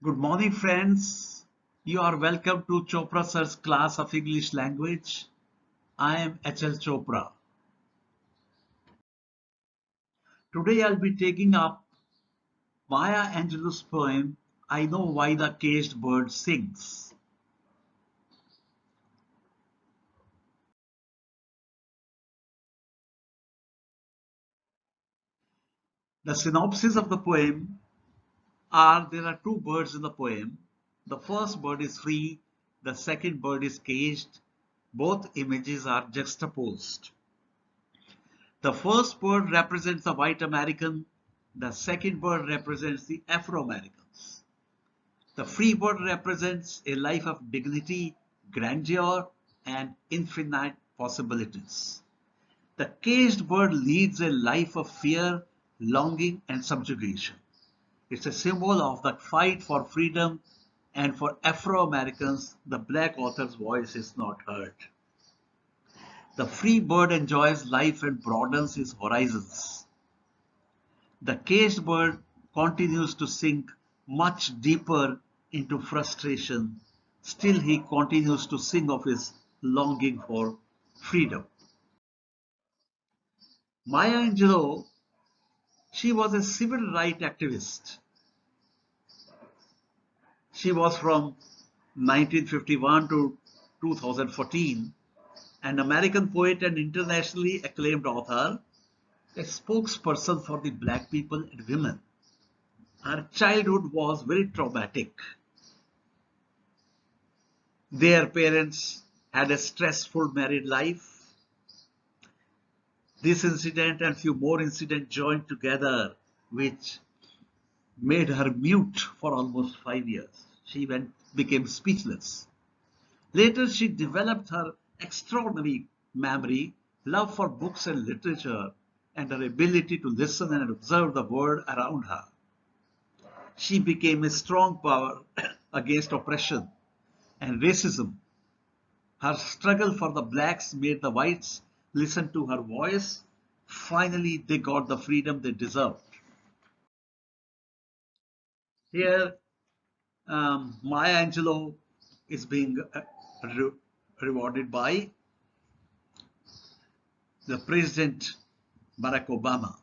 Good morning, friends. You are welcome to Chopra Sir's class of English language. I am H.L. Chopra. Today I'll be taking up Maya Angelou's poem, I Know Why the Caged Bird Sings. The synopsis of the poem are there are two birds in the poem. The first bird is free, the second bird is caged. Both images are juxtaposed. The first bird represents the white American, the second bird represents the Afro-Americans. The free bird represents a life of dignity, grandeur, and infinite possibilities. The caged bird leads a life of fear, longing, and subjugation. It's a symbol of the fight for freedom, and for Afro-Americans, the black author's voice is not heard. The free bird enjoys life and broadens his horizons. The caged bird continues to sink much deeper into frustration. Still, he continues to sing of his longing for freedom. Maya Angelou, she was a civil rights activist. She was from 1951 to 2014, an American poet and internationally acclaimed author, a spokesperson for the black people and women. Her childhood was very traumatic. Their parents had a stressful married life. This incident and few more incidents joined together, which made her mute for almost 5 years. She became speechless. Later, she developed her extraordinary memory, love for books and literature, and her ability to listen and observe the world around her. She became a strong power against oppression and racism. Her struggle for the blacks made the whites listen to her voice. Finally, they got the freedom they deserved. Here, Maya Angelou is being re rewarded by the President Barack Obama.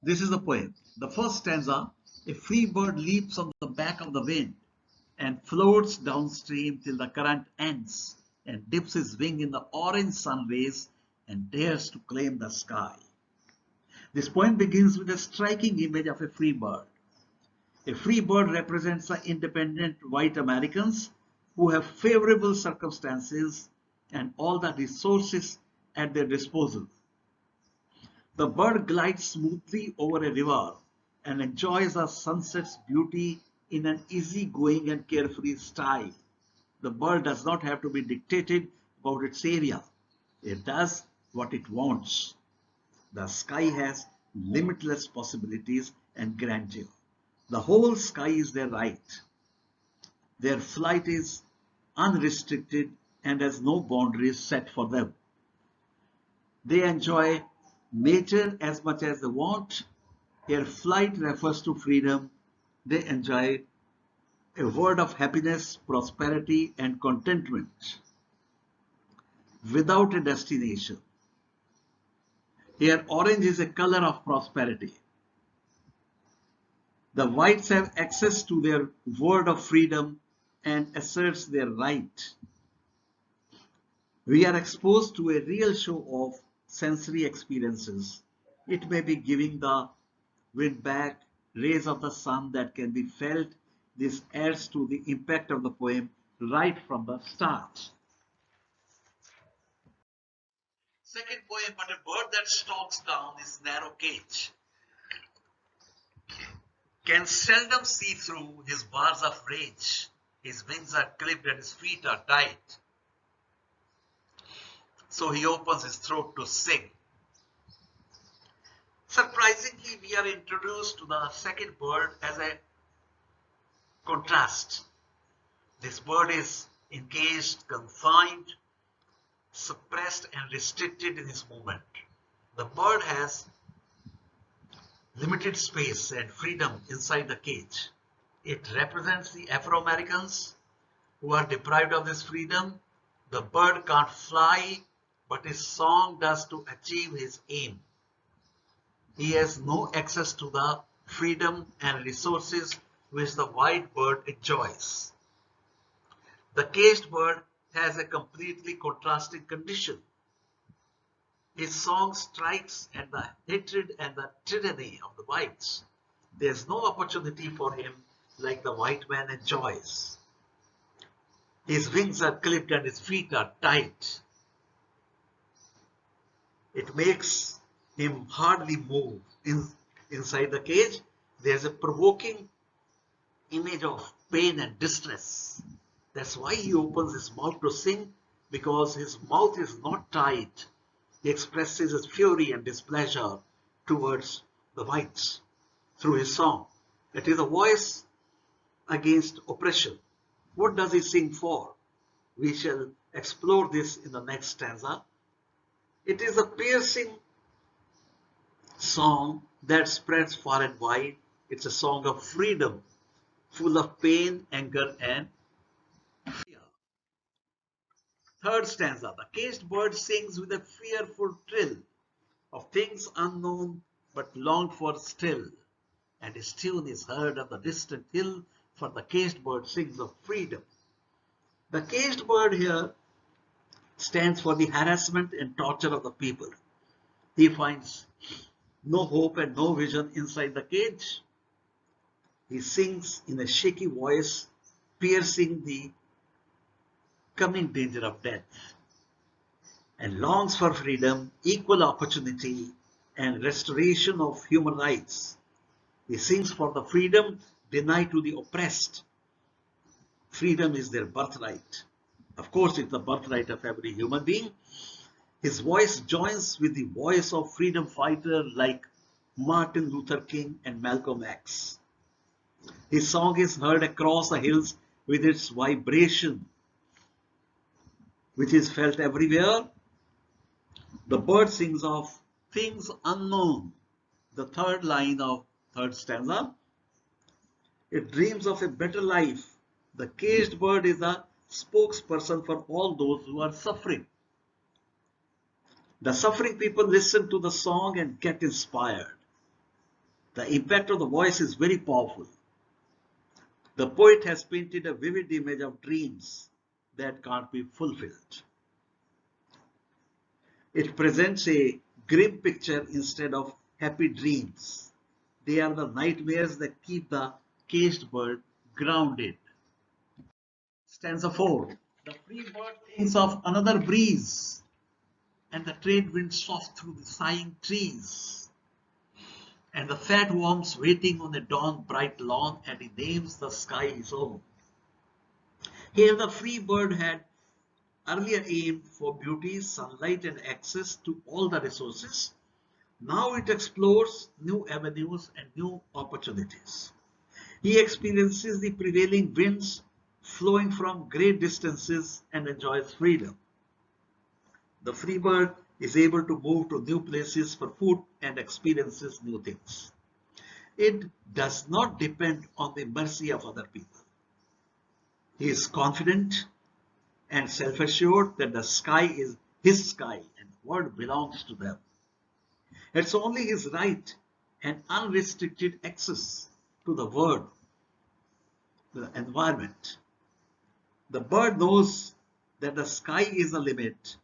This is the poem. The first stanza, a free bird leaps on the back of the wind and floats downstream till the current ends and dips his wing in the orange sun rays and dares to claim the sky. This poem begins with a striking image of a free bird. A free bird represents the independent white Americans who have favorable circumstances and all the resources at their disposal. The bird glides smoothly over a river and enjoys the sunset's beauty in an easygoing and carefree style. The bird does not have to be dictated about its area. It does what it wants. The sky has limitless possibilities and grandeur. The whole sky is their right. Their flight is unrestricted and has no boundaries set for them. They enjoy nature as much as they want. Their flight refers to freedom. They enjoy a world of happiness, prosperity, and contentment without a destination. Here, orange is a color of prosperity. The whites have access to their world of freedom and asserts their right. We are exposed to a real show of sensory experiences. It may be giving the wind back, rays of the sun that can be felt. This adds to the impact of the poem right from the start. Second poem, but a bird that stalks down his narrow cage can seldom see through his bars of rage. His wings are clipped and his feet are tight. So he opens his throat to sing. Surprisingly, we are introduced to the second bird as a contrast. This bird is encaged, confined, suppressed, and restricted in its movement. The bird has limited space and freedom inside the cage. It represents the Afro-Americans who are deprived of this freedom. The bird can't fly, but his song does to achieve his aim. He has no access to the freedom and resources which the white bird enjoys. The caged bird has a completely contrasting condition. His song strikes at the hatred and the tyranny of the whites. There's no opportunity for him like the white man enjoys. His wings are clipped and his feet are tied. It makes him hardly move. Inside the cage, there's a provoking image of pain and distress. That's why he opens his mouth to sing, because his mouth is not tied. He expresses his fury and displeasure towards the whites through his song. It is a voice against oppression. What does he sing for? We shall explore this in the next stanza. It is a piercing song that spreads far and wide. It's a song of freedom, full of pain, anger, and fear. Third stanza. The caged bird sings with a fearful trill of things unknown but longed for still, and his tune is heard on the distant hill, for the caged bird sings of freedom. The caged bird here stands for the harassment and torture of the people. He finds no hope and no vision inside the cage. He sings in a shaky voice, piercing the coming danger of death, and longs for freedom, equal opportunity, and restoration of human rights. He sings for the freedom denied to the oppressed. Freedom is their birthright. Of course, it's the birthright of every human being. His voice joins with the voice of freedom fighters like Martin Luther King and Malcolm X. His song is heard across the hills with its vibration, which is felt everywhere. The bird sings of things unknown. The third line of third stanza. It dreams of a better life. The caged bird is a spokesperson for all those who are suffering. The suffering people listen to the song and get inspired. The impact of the voice is very powerful. The poet has painted a vivid image of dreams that can't be fulfilled. It presents a grim picture instead of happy dreams. They are the nightmares that keep the caged bird grounded. Stanza 4. The free bird thinks of another breeze, and the trade wind soft through the sighing trees, and the fat worms waiting on the dawn bright lawn, and he names the sky his own. Here the free bird had earlier aimed for beauty, sunlight, and access to all the resources. Now it explores new avenues and new opportunities. He experiences the prevailing winds flowing from great distances and enjoys freedom. The free bird is able to move to new places for food and experiences new things. It does not depend on the mercy of other people. He is confident and self-assured that the sky is his sky and the world belongs to them. It's only his right and unrestricted access to the world, the environment. The bird knows that the sky is the limit.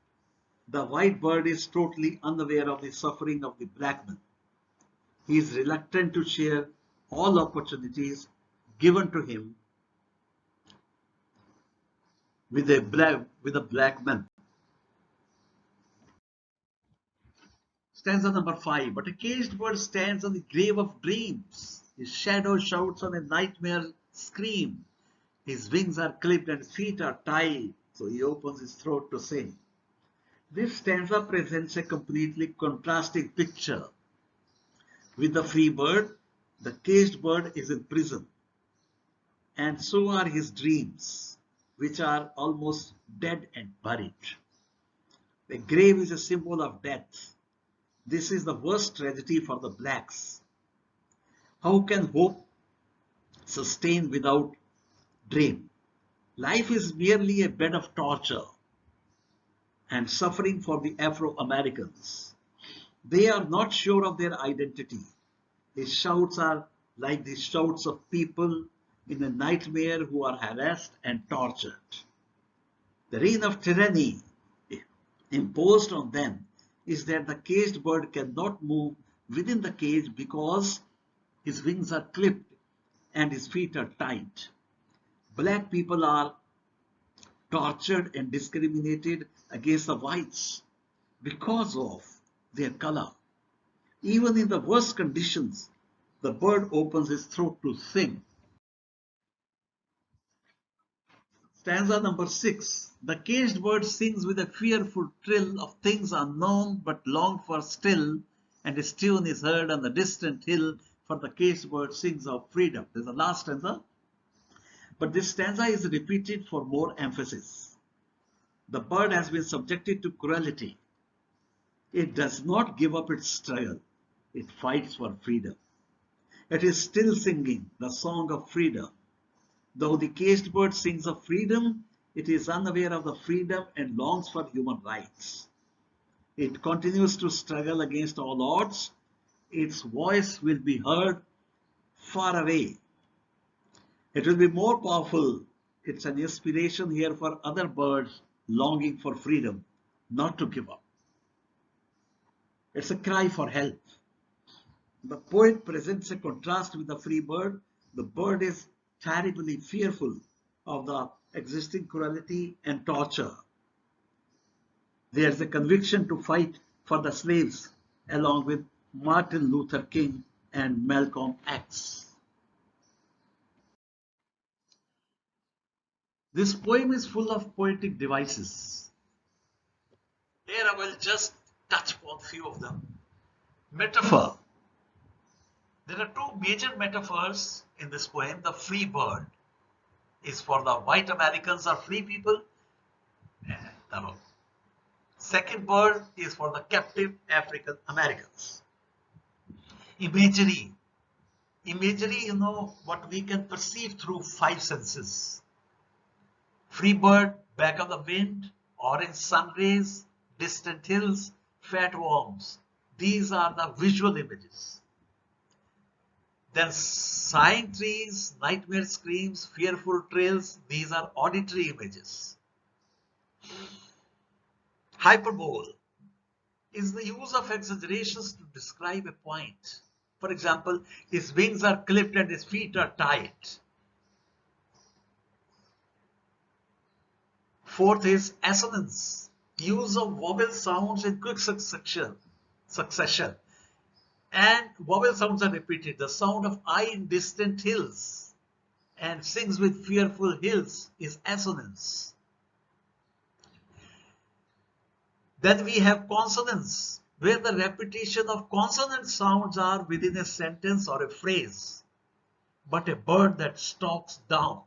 The white bird is totally unaware of the suffering of the black man. He is reluctant to share all opportunities given to him with a black man. Stanza number 5. But a caged bird stands on the grave of dreams. His shadow shouts on a nightmare scream. His wings are clipped and his feet are tied, so he opens his throat to sing. This stanza presents a completely contrasting picture. With the free bird, the caged bird is in prison, and so are his dreams, which are almost dead and buried. The grave is a symbol of death. This is the worst tragedy for the blacks. How can hope sustained without dream. Life is merely a bed of torture and suffering for the Afro-Americans. They are not sure of their identity. His shouts are like the shouts of people in a nightmare who are harassed and tortured. The reign of tyranny imposed on them is that the caged bird cannot move within the cage because his wings are clipped and his feet are tied. Black people are tortured and discriminated against the whites because of their color. Even in the worst conditions, the bird opens his throat to sing. Stanza number 6. The caged bird sings with a fearful trill of things unknown but longed for still, and his tune is heard on the distant hill, for the caged bird sings of freedom. This is the last stanza. But this stanza is repeated for more emphasis. The bird has been subjected to cruelty. It does not give up its struggle. It fights for freedom. It is still singing the song of freedom. Though the caged bird sings of freedom, it is unaware of the freedom and longs for human rights. It continues to struggle against all odds. Its voice will be heard far away. It will be more powerful. It's an inspiration here for other birds longing for freedom, not to give up. It's a cry for help. The poet presents a contrast with the free bird. The bird is terribly fearful of the existing cruelty and torture. There's a conviction to fight for the slaves along with Martin Luther King and Malcolm X. This poem is full of poetic devices. Here I will just touch upon a few of them. Metaphor. There are two major metaphors in this poem. The free bird is for the white Americans or free people. And the second bird is for the captive African Americans. Imagery. Imagery, what we can perceive through 5 senses. Free bird, back of the wind, orange sun rays, distant hills, fat worms. These are the visual images. Then sighing trees, nightmare screams, fearful trails. These are auditory images. Hyperbole is the use of exaggerations to describe a point. For example, his wings are clipped and his feet are tied. Fourth is assonance, use of vowel sounds in quick succession. And vowel sounds are repeated. The sound of I in distant hills and sings with fearful hills is assonance. Then we have consonance, where the repetition of consonant sounds are within a sentence or a phrase, but a bird that stalks down.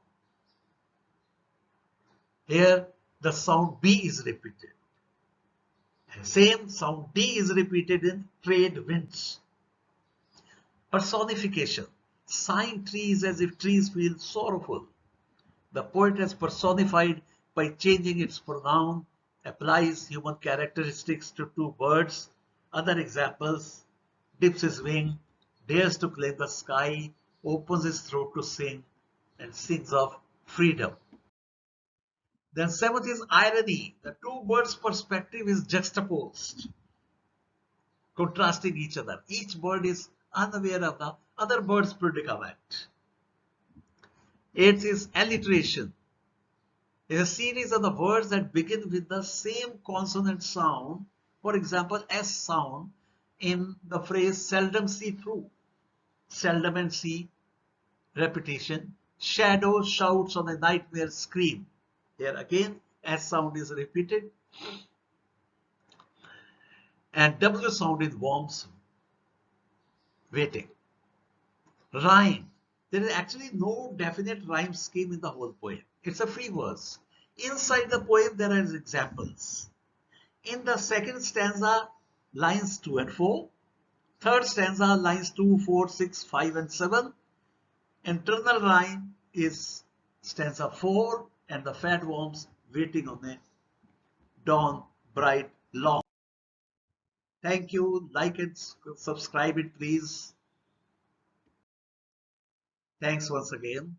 Here the sound B is repeated. And same sound D is repeated in trade winds. Personification. Sighing trees as if trees feel sorrowful. The poet has personified by changing its pronoun, applies human characteristics to 2 birds. Other examples: dips his wing, dares to claim the sky, opens his throat to sing, and sings of freedom. Then 7th is irony. The 2 birds' perspective is juxtaposed, contrasting each other. Each bird is unaware of the other bird's predicament. 8th is alliteration. Is a series of the words that begin with the same consonant sound. For example, S sound in the phrase seldom see through. Seldom and see, repetition. Shadow shouts on a nightmare scream. Here again, S sound is repeated. And W sound in worms, waiting. Rhyme. There is actually no definite rhyme scheme in the whole poem. It's a free verse. Inside the poem, there are examples. In the second stanza, lines 2 and 4. Third stanza, lines 2, 4, 6, 5, and 7. Internal rhyme is stanza 4 and the fat worms waiting on the dawn bright long. Thank you. Like and subscribe it, please. Thanks once again.